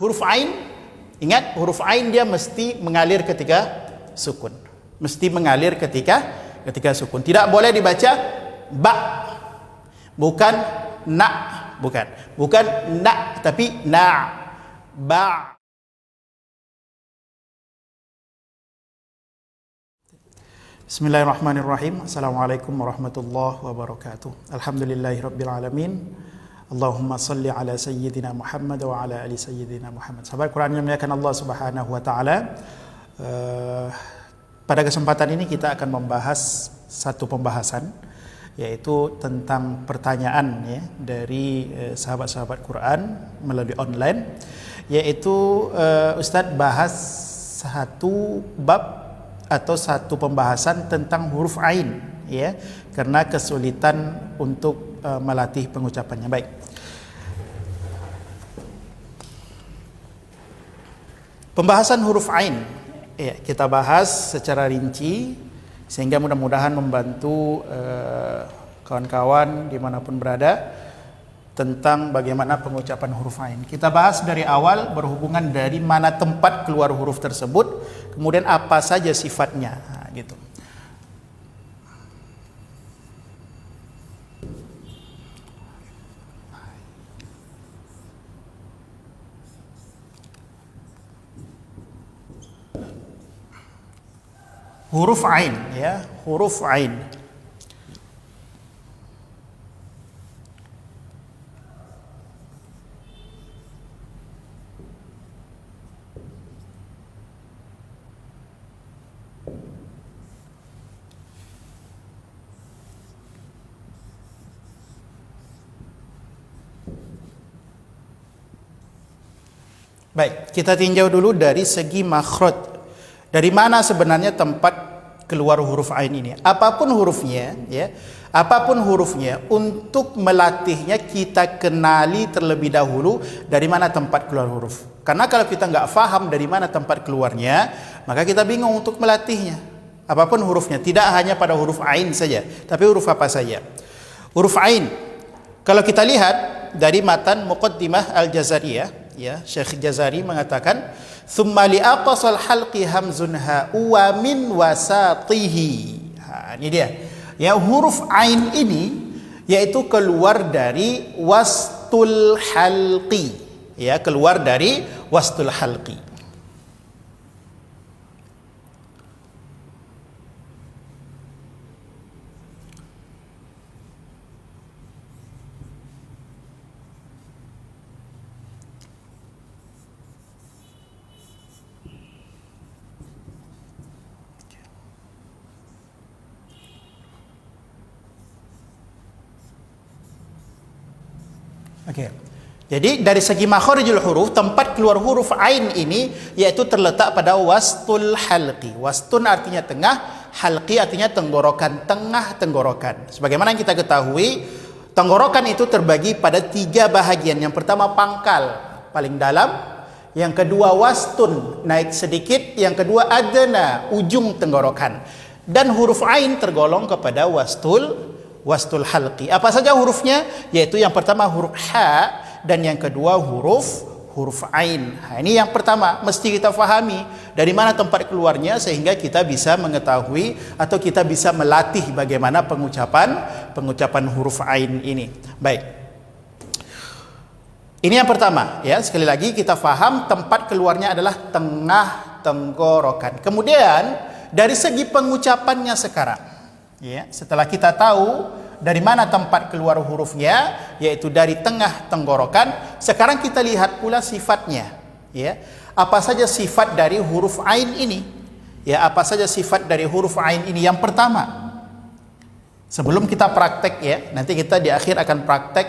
Huruf ain, ingat huruf ain dia mesti mengalir ketika sukun. Mesti mengalir ketika sukun. Tidak boleh dibaca ba. Bukan na, bukan. Bukan na, tapi na. Ba. Bismillahirrahmanirrahim. Assalamualaikum warahmatullahi wabarakatuh. Alhamdulillahirabbil alamin. Allahumma salli ala sayyidina Muhammad wa ala ali sayyidina Muhammad. Sahabat Quran yang dimuliakan Allah Subhanahu wa taala. Pada kesempatan ini kita akan membahas satu pembahasan, yaitu tentang pertanyaan ya dari sahabat-sahabat Quran melalui online, yaitu Ustadz bahas satu bab atau satu pembahasan tentang huruf ain ya, karena kesulitan untuk melatih pengucapannya. Baik. Pembahasan huruf ain ya, kita bahas secara rinci sehingga mudah-mudahan membantu kawan-kawan dimanapun berada tentang bagaimana pengucapan huruf ain. Kita bahas dari awal berhubungan dari mana tempat keluar huruf tersebut, kemudian apa saja sifatnya, gitu. Huruf ain ya, huruf ain. Baik, kita tinjau dulu dari segi makhraj. Dari mana sebenarnya tempat keluar huruf ain ini? Apapun hurufnya, ya, apapun hurufnya, untuk melatihnya kita kenali terlebih dahulu dari mana tempat keluar huruf. Karena kalau kita nggak paham dari mana tempat keluarnya, maka kita bingung untuk melatihnya. Apapun hurufnya, tidak hanya pada huruf ain saja, tapi huruf apa saja. Huruf ain, kalau kita lihat dari matan Muqaddimah Al-Jazariyah, ya, Syekh Jazari mengatakan, "Tsumma li aqsal halqi hamzun ha wa min wasatihi." Ini dia. Ya, huruf ain ini yaitu keluar dari wastul halqi. Ya, keluar dari wastul halqi. Oke. Jadi dari segi makharijul huruf, tempat keluar huruf ain ini yaitu terletak pada wastul halqi. Wastun artinya tengah, halqi artinya tenggorokan, tengah tenggorokan. Sebagaimana yang kita ketahui, tenggorokan itu terbagi pada 3 bahagian. Yang pertama pangkal, paling dalam. Yang kedua wastun, naik sedikit. Yang kedua adna, ujung tenggorokan. Dan huruf ain tergolong kepada wastul halqi. Apa saja hurufnya? Yaitu yang pertama huruf ha, dan yang kedua huruf ain. Ini yang pertama mesti kita fahami dari mana tempat keluarnya, sehingga kita bisa mengetahui atau kita bisa melatih bagaimana pengucapan huruf ain ini. Baik. Ini yang pertama ya, sekali lagi kita faham tempat keluarnya adalah tengah tenggorokan. Kemudian dari segi pengucapannya sekarang, ya, setelah kita tahu dari mana tempat keluar hurufnya, yaitu dari tengah tenggorokan, sekarang kita lihat pula sifatnya. Ya, apa saja sifat dari huruf ain ini? Ya, apa saja sifat dari huruf ain ini? Yang pertama, sebelum kita praktek ya, nanti kita di akhir akan praktek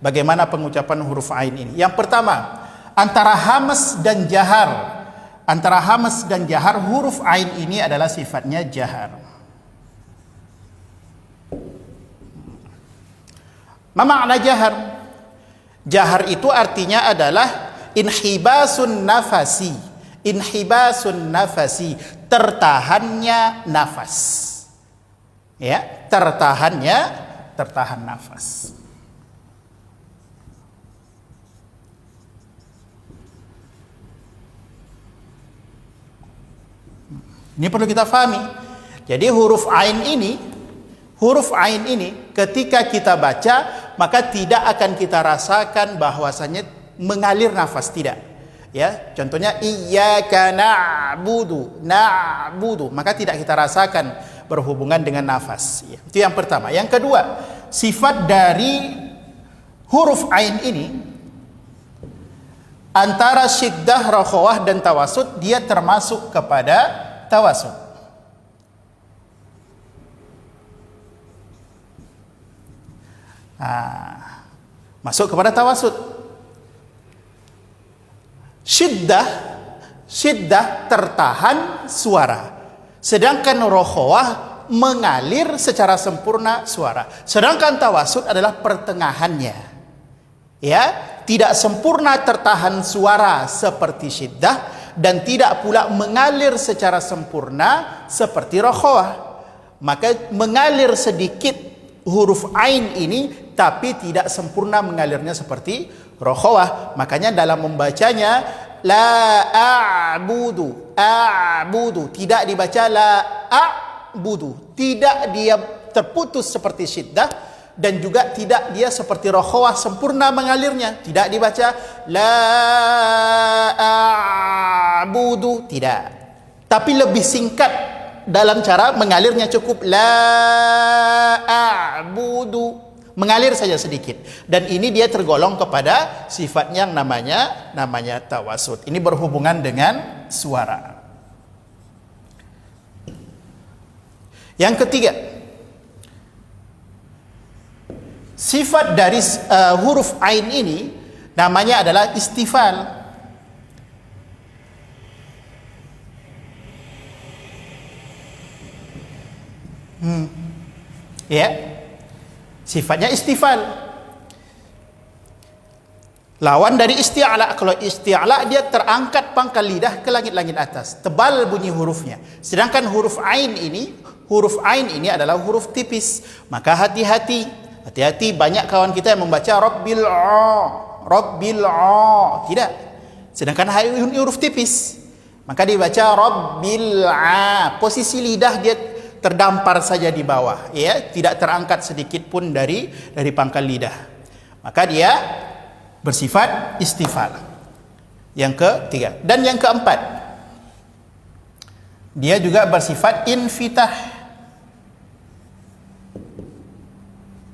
bagaimana pengucapan huruf ain ini. Yang pertama, antara hamas dan jahar. Antara hamas dan jahar, huruf ain ini adalah sifatnya jahar. Ma makna jahar? Jahar itu artinya adalah inhibasun nafasi. Inhibasun nafasi, tertahannya nafas. Ya, tertahan nafas. Ini perlu kita fahami. Jadi huruf ain ini ketika kita baca, maka tidak akan kita rasakan bahwasanya mengalir nafas, tidak. Ya, contohnya iyyaka na'budu, maka tidak kita rasakan berhubungan dengan nafas. Ya, itu yang pertama. Yang kedua, sifat dari huruf ain ini antara syiddah, rakhawah dan tawasud, dia termasuk kepada tawasud. Masuk kepada tawasud. Syiddah tertahan suara, sedangkan rakhawah mengalir secara sempurna suara. Sedangkan tawasud adalah pertengahannya. Ya, tidak sempurna tertahan suara seperti syiddah dan tidak pula mengalir secara sempurna seperti rakhawah. Maka mengalir sedikit huruf ain ini, tapi tidak sempurna mengalirnya seperti rakhawah. Makanya dalam membacanya la a'budu, tidak dibaca la a'budu, tidak dia terputus seperti syiddah, dan juga tidak dia seperti rakhawah sempurna mengalirnya, tidak dibaca la a'budu, tidak, tapi lebih singkat dalam cara mengalirnya, cukup la a'budu, mengalir saja sedikit. Dan ini dia tergolong kepada sifat yang namanya tawasud. Ini berhubungan dengan suara. Yang ketiga, sifat dari huruf ain ini namanya adalah istifal. Ya, sifatnya istifal. Lawan dari isti'la. Kalau isti'la dia terangkat pangkal lidah ke langit-langit atas, tebal bunyi hurufnya. Sedangkan huruf ain ini adalah huruf tipis. Maka hati-hati banyak kawan kita yang membaca rabbil a, tidak. Sedangkan huruf tipis, maka dibaca rabbil a. Posisi lidah dia terdampar saja di bawah, ya, tidak terangkat sedikit pun dari pangkal lidah. Maka dia bersifat istifal. Yang ketiga. Dan yang keempat, dia juga bersifat infitah.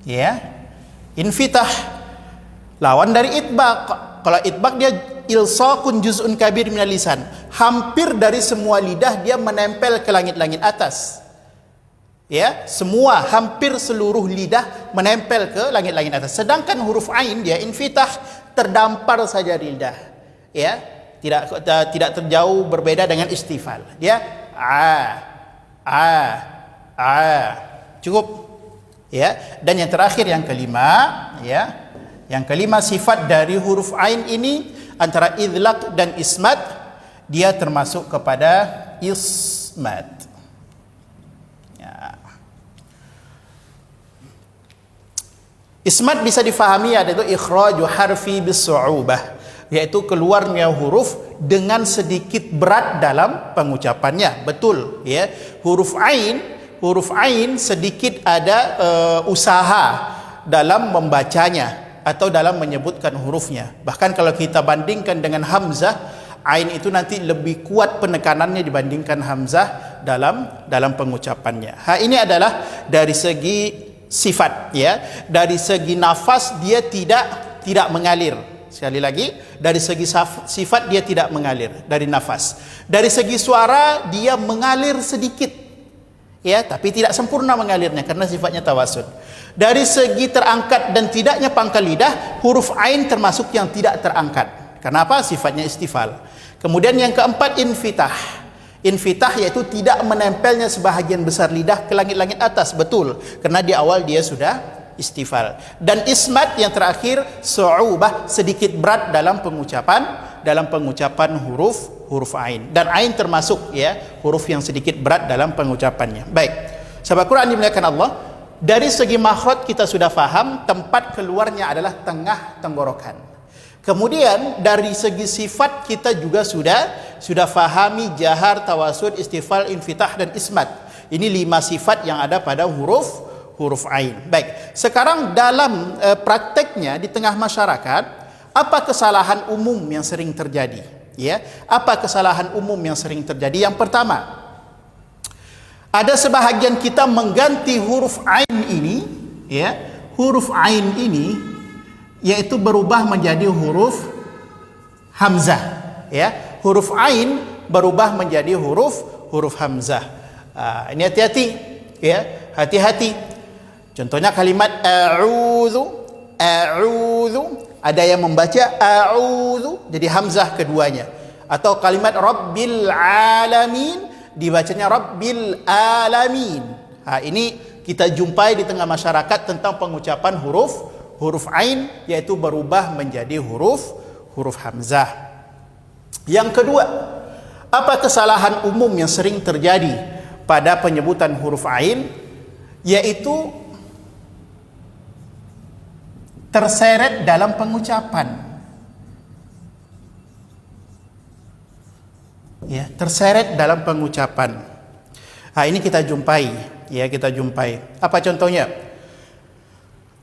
Ya, infitah lawan dari itbaq. Kalau itbaq dia ilsaqun juz'un kabir minal lisan, hampir dari semua lidah dia menempel ke langit-langit atas. Ya, semua, hampir seluruh lidah menempel ke langit-langit atas. Sedangkan huruf ain dia infitah, terdampar saja di lidah. Ya, tidak terjauh berbeda dengan istifal. Dia cukup. Ya, dan yang terakhir, yang kelima, ya. Yang kelima, sifat dari huruf ain ini antara idlaq dan ismat, dia termasuk kepada ismat. Ismat bisa difahami yaitu ikhraju harfi bis-su'ubah, yaitu keluarnya huruf dengan sedikit berat dalam pengucapannya. Betul, ya. Huruf ain sedikit ada usaha dalam membacanya atau dalam menyebutkan hurufnya. Bahkan kalau kita bandingkan dengan hamzah, ain itu nanti lebih kuat penekanannya dibandingkan hamzah dalam pengucapannya. Ini adalah dari segi sifat, ya. Dari segi nafas dia tidak mengalir. Sekali lagi, dari segi sifat dia tidak mengalir dari nafas. Dari segi suara dia mengalir sedikit, ya, tapi tidak sempurna mengalirnya karena sifatnya tawasud. Dari segi terangkat dan tidaknya pangkal lidah, huruf ain termasuk yang tidak terangkat. Kenapa? Sifatnya istifal. Kemudian yang keempat, infitah. Infitah yaitu tidak menempelnya sebahagian besar lidah ke langit-langit atas. Betul, karena di awal dia sudah istifal. Dan ismat yang terakhir, su'ubah, sedikit berat dalam pengucapan huruf ain. Dan ain termasuk, ya, huruf yang sedikit berat dalam pengucapannya. Baik, sahabat Quran dimuliakan Allah, dari segi makhraj kita sudah faham tempat keluarnya adalah tengah tenggorokan. Kemudian dari segi sifat kita juga sudah sudah fahami jahar, tawasud, istifal, infitah dan ismat. Ini 5 sifat yang ada pada huruf ain. Baik, sekarang dalam prakteknya di tengah masyarakat, apa kesalahan umum yang sering terjadi? Ya, apa kesalahan umum yang sering terjadi? Yang pertama, ada sebahagian kita mengganti huruf ain ini, ya, huruf ain ini, yaitu berubah menjadi huruf hamzah, ya, huruf ain berubah menjadi huruf hamzah. Ini hati-hati, ya, hati-hati. Contohnya kalimat a'udzu, ada yang membaca a'udzu jadi hamzah keduanya, atau kalimat rabbil alamin dibacanya rabbil alamin. Ini kita jumpai di tengah masyarakat tentang pengucapan huruf ain, yaitu berubah menjadi huruf hamzah. Yang kedua, apa kesalahan umum yang sering terjadi pada penyebutan huruf ain? Yaitu terseret dalam pengucapan. Ya, terseret dalam pengucapan. Ini kita jumpai, ya, kita jumpai. Apa contohnya?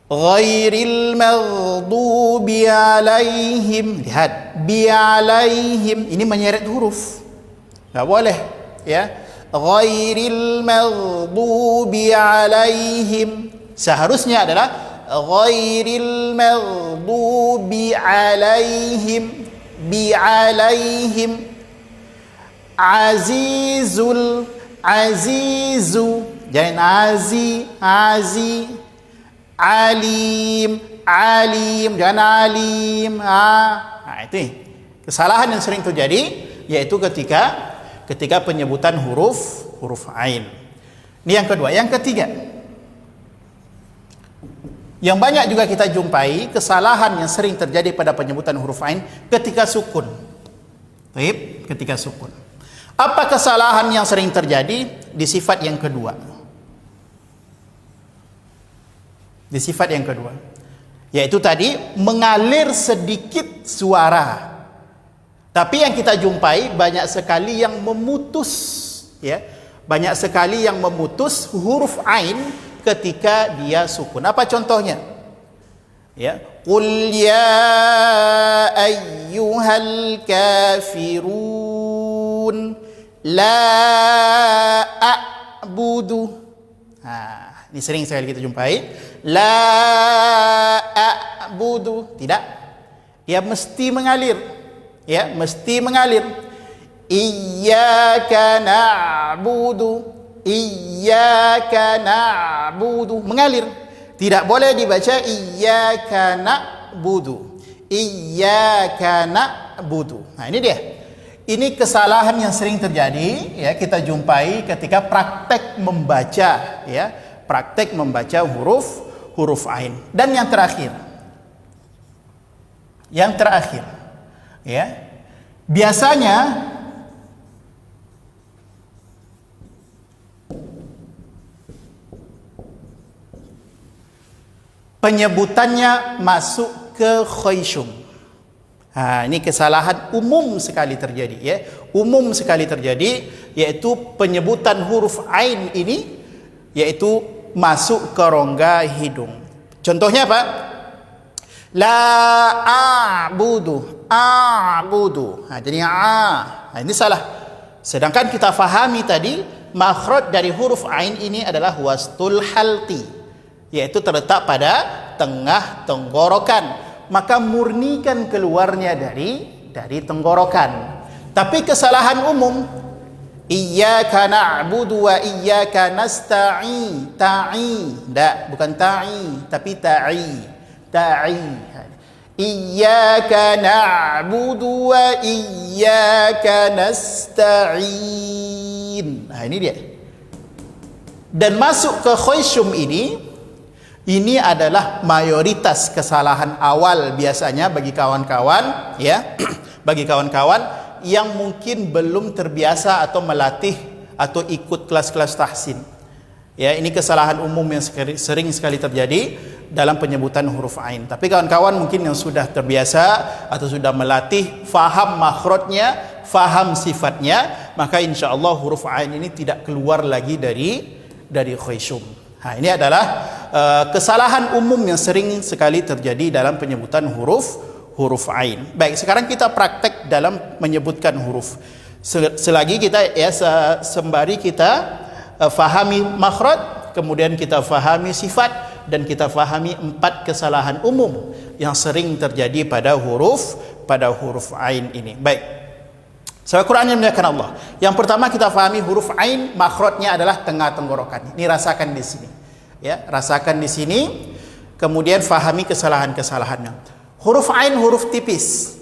Ghairil maghdubi alaihim. Lihat, bi alaihim ini menyeret huruf. Enggak boleh, ya. Ghairil maghdubi alaihim. Seharusnya adalah ghairil maghdubi alaihim, bi alaihim. Azizul, azizu, jangan azi, alim, jangan alim. Itu kesalahan yang sering terjadi, yaitu ketika penyebutan huruf ain. Ini yang kedua. Yang ketiga, yang banyak juga kita jumpai, kesalahan yang sering terjadi pada penyebutan huruf ain ketika sukun. Baik, ketika sukun. Apa kesalahan yang sering terjadi di sifat yang kedua? Di sifat yang kedua, yaitu tadi mengalir sedikit suara. Tapi yang kita jumpai banyak sekali yang memutus, ya. Banyak sekali yang memutus huruf ain ketika dia sukun. Apa contohnya? Ya, qul ya ayyuhal kafirun la a'budu. Ini sering sekali kita jumpai. La a'budu. Tidak. Dia mesti mengalir. Ya, mesti mengalir. Iyyaka na'budu. Iyyaka na'budu. Mengalir. Tidak boleh dibaca iyyaka na'budu. Iyyaka na'budu. Ini dia. Ini kesalahan yang sering terjadi, ya, kita jumpai ketika praktek membaca, ya, praktek membaca huruf ain. Dan yang terakhir, ya, biasanya penyebutannya masuk ke khayshum. Ini kesalahan umum sekali terjadi, ya. Umum sekali terjadi, yaitu penyebutan huruf ain ini, yaitu masuk ke rongga hidung. Contohnya apa? La a'budu, a'budu. Jadi ini salah. Sedangkan kita fahami tadi, makhraj dari huruf ain ini adalah wastul halqi, yaitu terletak pada tengah tenggorokan. Maka murnikan keluarnya dari tenggorokan. Tapi kesalahan umum, iyyaka na'budu wa iyyaka nasta'in. Bukan ta'i, tapi ta'i. Iyyaka na'budu wa iyyaka nasta'in. Ini dia. Dan masuk ke khayshum ini adalah mayoritas kesalahan awal biasanya bagi kawan-kawan, ya, bagi kawan-kawan yang mungkin belum terbiasa atau melatih atau ikut kelas-kelas tahsin. Ya, ini kesalahan umum yang sering sekali terjadi dalam penyebutan huruf ain. Tapi kawan-kawan mungkin yang sudah terbiasa atau sudah melatih, faham makhrajnya, faham sifatnya, maka insya-Allah huruf ain ini tidak keluar lagi dari khaysum. Ini adalah kesalahan umum yang sering sekali terjadi dalam penyebutan huruf ain. Baik, sekarang kita praktek dalam menyebutkan huruf. Selagi kita sembari kita fahami makhraj, kemudian kita fahami sifat, dan kita fahami 4 kesalahan umum yang sering terjadi pada huruf ain ini. Baik. Surah Quran yang dimuliakan Allah. Yang pertama kita fahami huruf ain, makhrajnya adalah tengah tenggorokan. Ini rasakan di sini. Ya, rasakan di sini. Kemudian fahami kesalahan-kesalahannya. Huruf ain huruf tipis.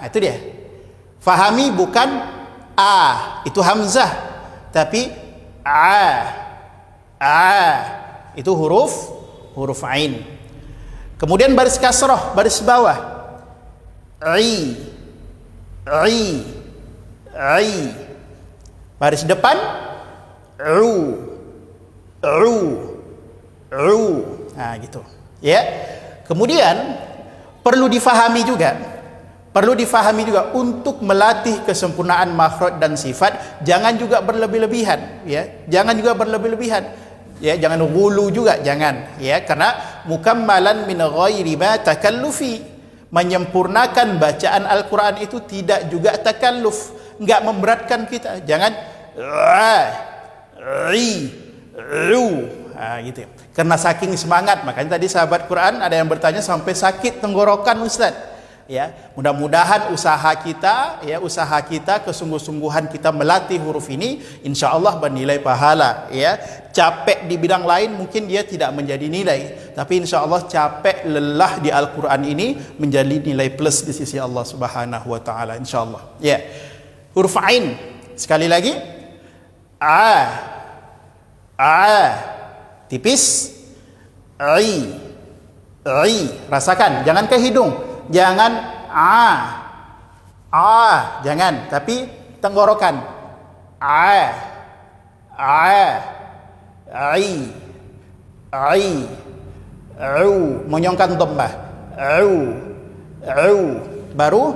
Itu dia. Fahami bukan itu hamzah, tapi itu huruf ain. Kemudian baris kasrah, baris bawah. I. Baris depan gitu. Ya. Kemudian perlu difahami juga untuk melatih kesempurnaan makhraj dan sifat, jangan juga berlebih-lebihan, ya. Jangan juga berlebih-lebihan. Ya, jangan ghulu juga, jangan, ya, karena mukammalan min ghairi ma takallufi, menyempurnakan bacaan Al-Qur'an itu tidak juga takalluf, enggak memberatkan kita. Jangan gitu ya. Karena saking semangat, makanya tadi sahabat Quran ada yang bertanya sampai sakit tenggorokan, Ustaz. Ya, mudah-mudahan usaha kita, kesungguh-sungguhan kita melatih huruf ini, insya Allah bernilai pahala. Ya, capek di bidang lain mungkin dia tidak menjadi nilai, tapi insya Allah capek lelah di Al-Quran ini menjadi nilai plus di sisi Allah Subhanahu Wa Taala. Insya Allah. Ya, huruf ain sekali lagi, tipis, rasakan, jangan ke hidung. Jangan jangan, tapi tenggorokan. Menyongkan dhammah. Baru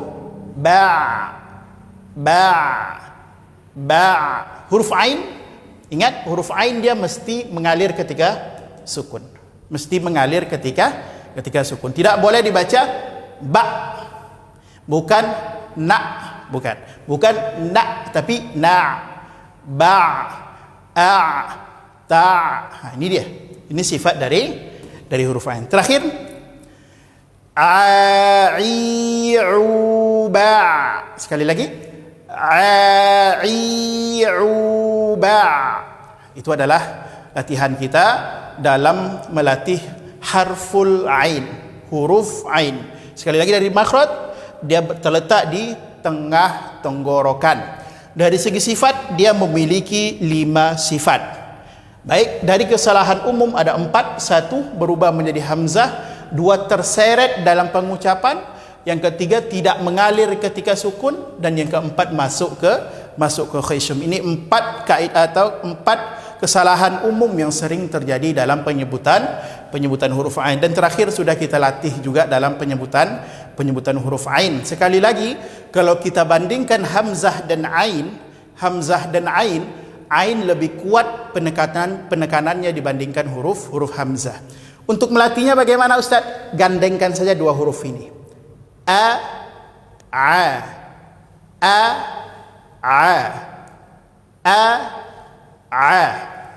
huruf ain. Ingat, huruf ain dia mesti mengalir ketika sukun. Mesti mengalir ketika sukun. Tidak boleh dibaca ba, bukan na, bukan na, tapi na, ba, ta. Ini dia. Ini sifat dari huruf ain. Terakhir, ba. Sekali lagi, ba. Itu adalah latihan kita dalam melatih harful ain, huruf ain. Sekali lagi, dari makhraj dia terletak di tengah tenggorokan. Dari segi sifat dia memiliki 5 sifat. Baik, dari kesalahan umum ada 4. 1 berubah menjadi hamzah, 2 terseret dalam pengucapan, yang ketiga tidak mengalir ketika sukun, dan yang keempat masuk ke khaysum. Ini 4 kaidah atau 4 kesalahan umum yang sering terjadi dalam penyebutan huruf ain. Dan terakhir sudah kita latih juga dalam penyebutan huruf ain. Sekali lagi, kalau kita bandingkan hamzah dan ain, ain lebih kuat penekanannya dibandingkan huruf hamzah. Untuk melatihnya bagaimana, Ustaz? Gandengkan saja 2 huruf ini.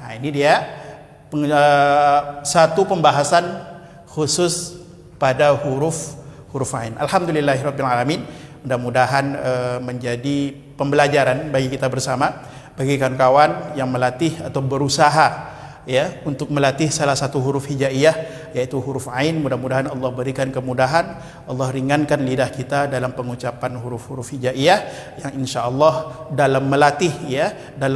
Nah, ini dia satu pembahasan khusus pada huruf ain. Alhamdulillahirabbil alamin. Mudah-mudahan menjadi pembelajaran bagi kita bersama, bagi kawan-kawan yang melatih atau berusaha ya untuk melatih salah satu huruf hijaiyah, yaitu huruf ain. Mudah-mudahan Allah berikan kemudahan, Allah ringankan lidah kita dalam pengucapan huruf-huruf hijaiyah yang insyaallah dalam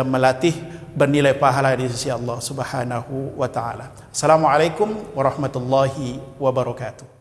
melatih bernilai pahala di sisi Allah Subhanahu wa taala. Assalamualaikum warahmatullahi wabarakatuh.